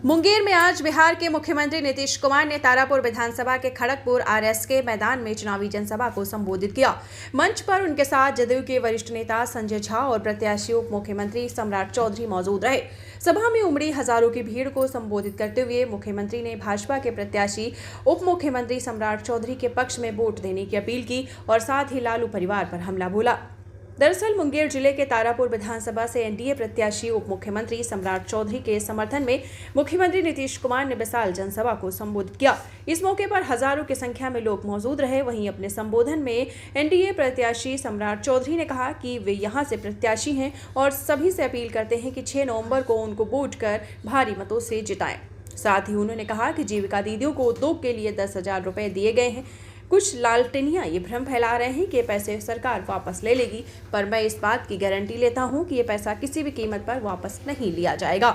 मुंगेर में आज बिहार के मुख्यमंत्री नीतीश कुमार ने तारापुर विधानसभा के खड़गपुर आरएसके मैदान में चुनावी जनसभा को संबोधित किया। मंच पर उनके साथ जदयू के वरिष्ठ नेता संजय झा और प्रत्याशी उप मुख्यमंत्री सम्राट चौधरी मौजूद रहे। सभा में उमड़ी हजारों की भीड़ को संबोधित करते हुए मुख्यमंत्री ने भाजपा के प्रत्याशी उप मुख्यमंत्री सम्राट चौधरी के पक्ष में वोट देने की अपील की और साथ ही लालू परिवार पर हमला बोला। दरअसल मुंगेर जिले के तारापुर विधानसभा से एनडीए प्रत्याशी उप मुख्यमंत्री सम्राट चौधरी के समर्थन में मुख्यमंत्री नीतीश कुमार ने विशाल जनसभा को संबोधित किया। इस मौके पर हजारों की संख्या में लोग मौजूद रहे। वहीं अपने संबोधन में एनडीए प्रत्याशी सम्राट चौधरी ने कहा कि वे यहां से प्रत्याशी हैं और सभी से अपील करते हैं कि 6 नवंबर को उनको वोट कर भारी मतों से जिताएं। साथ ही उन्होंने कहा कि जीविका दीदियों को उद्योग के लिए 10,000 रुपए दिए गए हैं। कुछ लालटेनियां ये भ्रम फैला रहे हैं कि पैसे सरकार वापस ले लेगी, पर मैं इस बात की गारंटी लेता हूं कि ये पैसा किसी भी कीमत पर वापस नहीं लिया जाएगा।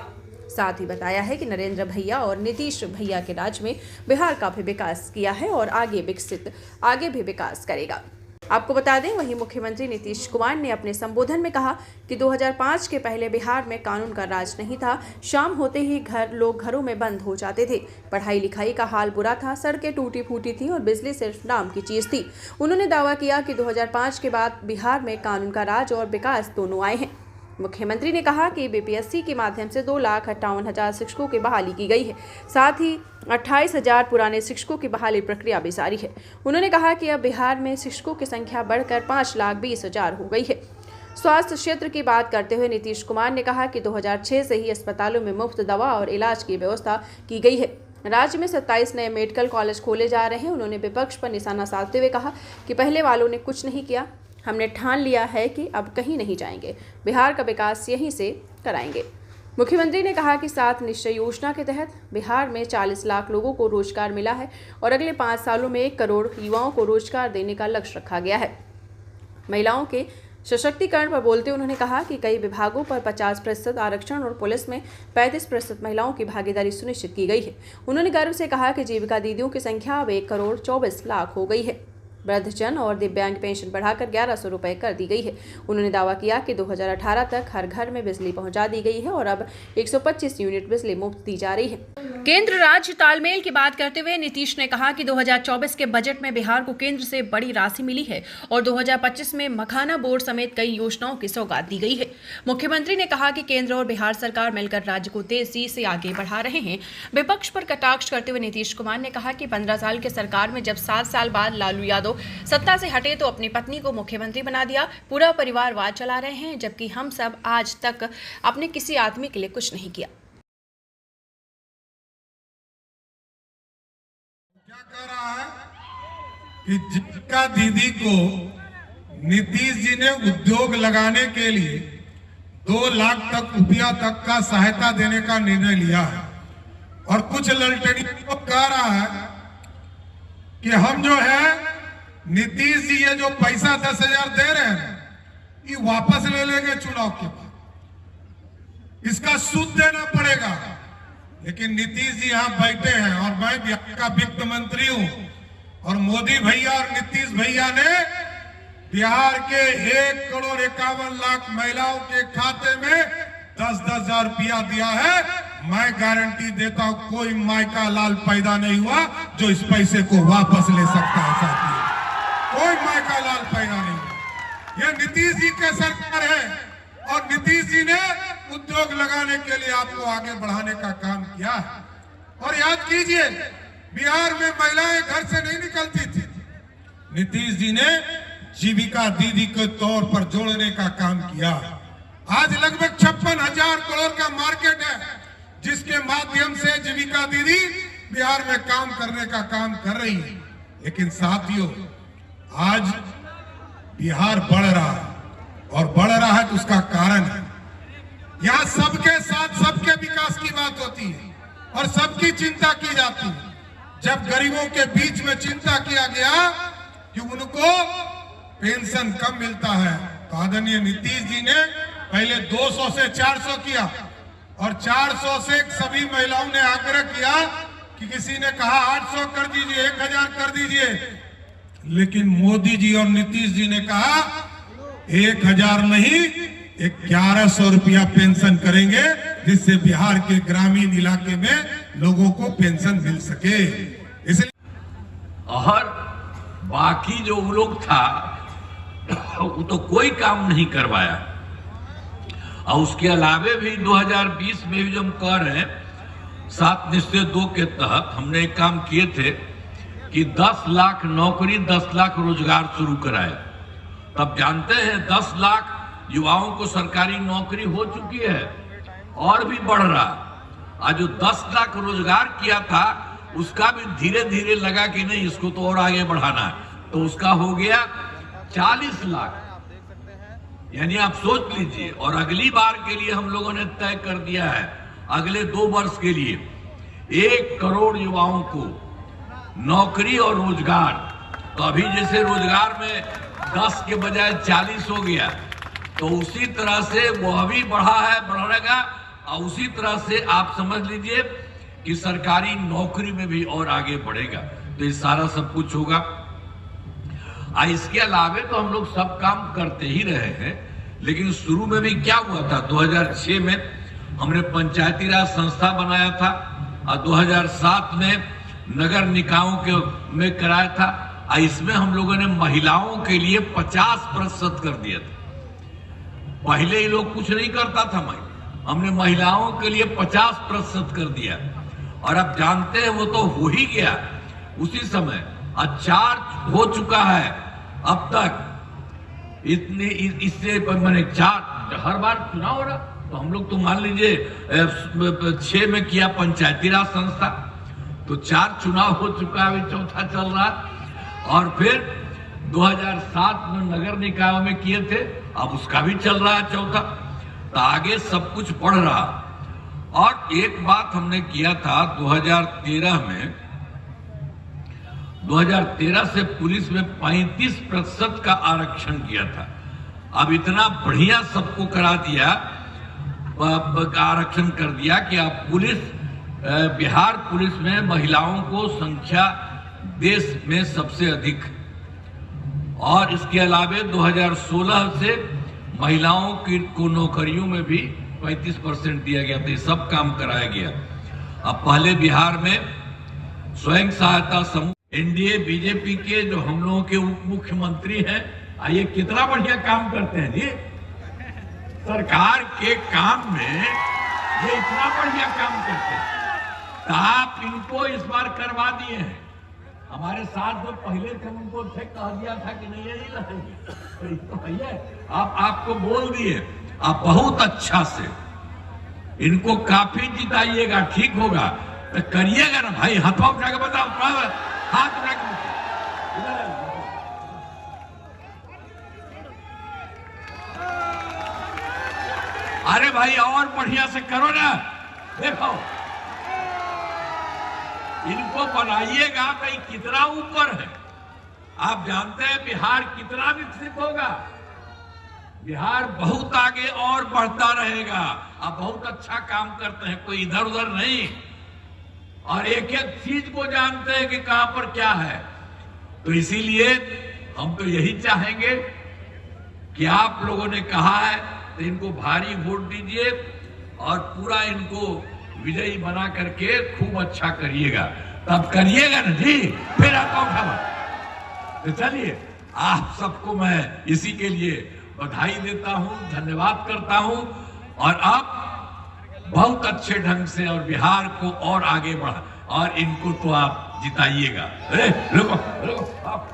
साथ ही बताया है कि नरेंद्र भैया और नीतीश भैया के राज में बिहार का भी विकास किया है और आगे भी विकास करेगा। आपको बता दें, वहीं मुख्यमंत्री नीतीश कुमार ने अपने संबोधन में कहा कि 2005 के पहले बिहार में कानून का राज नहीं था। शाम होते ही लोग घरों में बंद हो जाते थे। पढ़ाई लिखाई का हाल बुरा था, सड़कें टूटी फूटी थी और बिजली सिर्फ नाम की चीज थी। उन्होंने दावा किया कि 2005 के बाद बिहार में कानून का राज और विकास दोनों आए हैं। मुख्यमंत्री ने कहा कि बीपीएससी के माध्यम से 2,58,000 शिक्षकों की बहाली की गई है। साथ ही 28,000 पुराने शिक्षकों की बहाली प्रक्रिया भी जारी है। उन्होंने कहा कि अब बिहार में शिक्षकों की संख्या बढ़कर 5,20,000 हो गई है। स्वास्थ्य क्षेत्र की बात करते हुए नीतीश कुमार ने कहा कि 2006 से ही अस्पतालों में मुफ्त दवा और इलाज की व्यवस्था की गई है। राज्य में 27 नए मेडिकल कॉलेज खोले जा रहे हैं। उन्होंने विपक्ष पर निशाना साधते हुए कहा कि पहले वालों ने कुछ नहीं किया, हमने ठान लिया है कि अब कहीं नहीं जाएंगे, बिहार का विकास यहीं से कराएंगे। मुख्यमंत्री ने कहा कि 7 निश्चय योजना के तहत बिहार में 40 लाख लोगों को रोजगार मिला है और अगले 5 सालों में 1 करोड़ युवाओं को रोजगार देने का लक्ष्य रखा गया है। महिलाओं के सशक्तिकरण पर बोलते उन्होंने कहा कि कई विभागों पर 50% आरक्षण और पुलिस में 35% महिलाओं की भागीदारी सुनिश्चित की गई है। उन्होंने गर्व से कहा कि जीविका दीदियों की संख्या अब 1 करोड़ 24 लाख हो गई है। वृद्धजन और दिव्यांग पेंशन बढ़ाकर 1,100 रुपए कर दी गई है। उन्होंने दावा किया कि 2018 तक हर घर में बिजली पहुंचा दी गई है और अब 125 यूनिट बिजली मुफ्त दी जा रही है। केंद्र राज्य तालमेल की बात करते हुए नीतीश ने कहा कि 2024 के बजट में बिहार को केंद्र से बड़ी राशि मिली है और 2025 में मखाना बोर्ड समेत कई योजनाओं की सौगात दी गई है। मुख्यमंत्री ने कहा कि केंद्र और बिहार सरकार मिलकर राज्य को तेजी से आगे बढ़ा रहे हैं। विपक्ष पर कटाक्ष करते हुए नीतीश कुमार ने कहा कि 15 साल के सरकार में जब 7 साल बाद लालू यादव सत्ता से हटे तो अपनी पत्नी को मुख्यमंत्री बना दिया। पूरा परिवार वाद चला रहे हैं, जबकि हम सब आज तक अपने किसी आदमी के लिए कुछ नहीं किया। क्या कह रहा है कि जीविका दीदी को नीतीश जी ने उद्योग लगाने के लिए 2 लाख तक रुपया तक का सहायता देने का निर्णय लिया है और कुछ ललटेनियों को कह रहा है कि हम जो है नीतीश जी ये जो पैसा 10,000 दे रहे हैं ये वापस ले लेंगे चुनाव के बाद, इसका सूद देना पड़ेगा। लेकिन नीतीश जी यहां बैठे हैं और मैं बिहार का वित्त मंत्री हूं और मोदी भैया और नीतीश भैया ने बिहार के 1 करोड़ 51 लाख महिलाओं के खाते में 10,000 रुपया दिया है। मैं गारंटी देता हूं कोई माई का लाल पैदा नहीं हुआ जो इस पैसे को वापस ले सकता है। साथियों, कोई माई का लाल पैदा नहीं हुआ। यह नीतीश जी की सरकार है और नीतीश जी ने उद्योग लगाने के लिए आपको आगे बढ़ाने का काम किया है। और याद कीजिए, बिहार में महिलाएं घर से नहीं निकलती थी, नीतीश जी ने जीविका दीदी के तौर पर जोड़ने का काम किया। आज लगभग 56,000 करोड़ का मार्केट है जिसके माध्यम से जीविका दीदी बिहार में काम करने का काम कर रही है। लेकिन साथियों, आज बिहार बढ़ रहा है और बढ़ रहा है तो उसका कारण है यहां सबके साथ सबके विकास की बात होती है और सबकी चिंता की जाती है। जब गरीबों के बीच में चिंता किया गया कि उनको पेंशन कम मिलता है तो आदरणीय नीतीश जी ने पहले 200 से 400 किया और 400 से सभी महिलाओं ने आग्रह किया कि किसी ने कहा 800 कर दीजिए, 1,000 कर दीजिए। लेकिन मोदी जी और नीतीश जी ने कहा 1,000 नहीं 1,100 रुपया पेंशन करेंगे जिससे बिहार के ग्रामीण इलाके में लोगों को पेंशन मिल सके। इसलिए और बाकी जो वो लोग था वो तो कोई काम नहीं करवाया। और उसके अलावे भी 2020 में भी जो हम कह रहे हैं 7 निश्चय 2 के तहत हमने एक काम किए थे कि 10 लाख नौकरी 10 लाख रोजगार शुरू कराए। तब जानते हैं 10 लाख युवाओं को सरकारी नौकरी हो चुकी है और भी बढ़ रहा। आज जो 10 लाख रोजगार किया था उसका भी धीरे धीरे लगा कि नहीं इसको तो और आगे बढ़ाना है, तो उसका हो गया 40 लाख। यानी आप सोच लीजिए। और अगली बार के लिए हम लोगों ने तय कर दिया है अगले 2 वर्ष के लिए 1 करोड़ युवाओं को नौकरी और रोजगार। तो अभी जैसे रोजगार में 10 के बजाय 40 हो गया, तो उसी तरह से वो अभी बढ़ा है, बढ़ेगा। और उसी तरह से आप समझ लीजिए कि सरकारी नौकरी में भी और आगे बढ़ेगा। तो ये सारा सब कुछ होगा। इसके अलावे तो हम लोग सब काम करते ही रहे हैं, लेकिन शुरू में भी क्या हुआ था 2006 में हमने पंचायती राज संस्था बनाया था और 2007 में नगर निकायों के में कराया था। इसमें हम लोगों ने महिलाओं के लिए 50% कर दिया था। पहले ये लोग कुछ नहीं करता था, हमने महिलाओं के लिए 50% कर दिया। और अब जानते हैं वो तो हो ही गया उसी समय। 4 हो चुका है अब तक। इतने इससे मैंने 4 हर बार चुनाव हो रहा, तो हम लोग तो मान लीजिए 6 में किया पंचायती राज संस्था, तो 4 चुनाव हो चुका है, 4था चल रहा। और फिर 2007 में नगर निकायों में किए थे, अब उसका भी चल रहा है 4था। तो आगे सब कुछ बढ़ रहा। और एक बात हमने किया था 2013 में, 2013 से पुलिस में 35% का आरक्षण किया था। अब इतना बढ़िया सबको करा दिया, आरक्षण कर दिया कि अब बिहार पुलिस में महिलाओं को संख्या देश में सबसे अधिक। और इसके अलावे 2016 से महिलाओं को नौकरियों में भी 35% दिया गया था। ये सब काम कराया गया। अब पहले बिहार में स्वयं सहायता समूह, एनडीए बीजेपी के जो हम लोगों के उप मुख्यमंत्री हैं, ये कितना बढ़िया काम करते हैं जी। सरकार के काम में ये इतना बढ़िया काम करते हैं। तो आप इनको इस बार करवा दिए हैं। हमारे साथ जो पहले थे उनको कह दिया था कि नहीं यही रहेंगे, तो भैया आपको बोल दिए। आप बहुत अच्छा से इनको काफी जिताइएगा, ठीक होगा तो करिएगा ना भाई। हाथों उठा के बताओ, हाथ उठा के अरे भाई और बढ़िया से करो ना। देखो इनको बनाइएगा भाई, कितना ऊपर है। आप जानते हैं बिहार कितना विकसित होगा। बिहार बहुत आगे और बढ़ता रहेगा। आप बहुत अच्छा काम करते हैं, कोई इधर उधर नहीं, और एक एक चीज को जानते हैं कि कहां पर क्या है। तो इसीलिए हम तो यही चाहेंगे कि आप लोगों ने कहा है तो इनको भारी वोट दीजिए और पूरा इनको विजयी बना करके खूब अच्छा करिएगा। तब करिएगा ना जी, फिर आता। तो चलिए आप सबको मैं इसी के लिए बधाई देता हूं, धन्यवाद करता हूं। और आप बहुत अच्छे ढंग से और बिहार को और आगे बढ़ा, और इनको तो आप जिताइएगा। रुको रुको आप।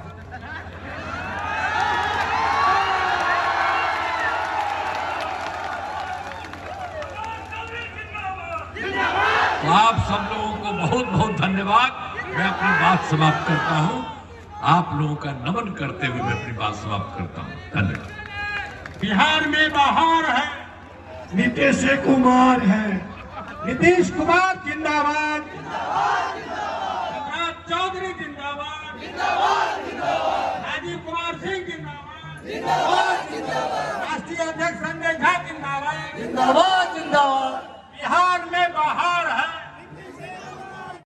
तो आप सब लोगों को बहुत बहुत धन्यवाद। मैं अपनी बात समाप्त करता हूं। आप लोगों का नमन करते हुए मैं अपनी बात समाप्त करता हूं। धन्यवाद। बिहार में बाहर है, नीतीश कुमार है। नीतीश कुमार जिंदाबाद, प्रकाश चौधरी जिंदाबाद, राजीव कुमार सिंह जिंदाबाद।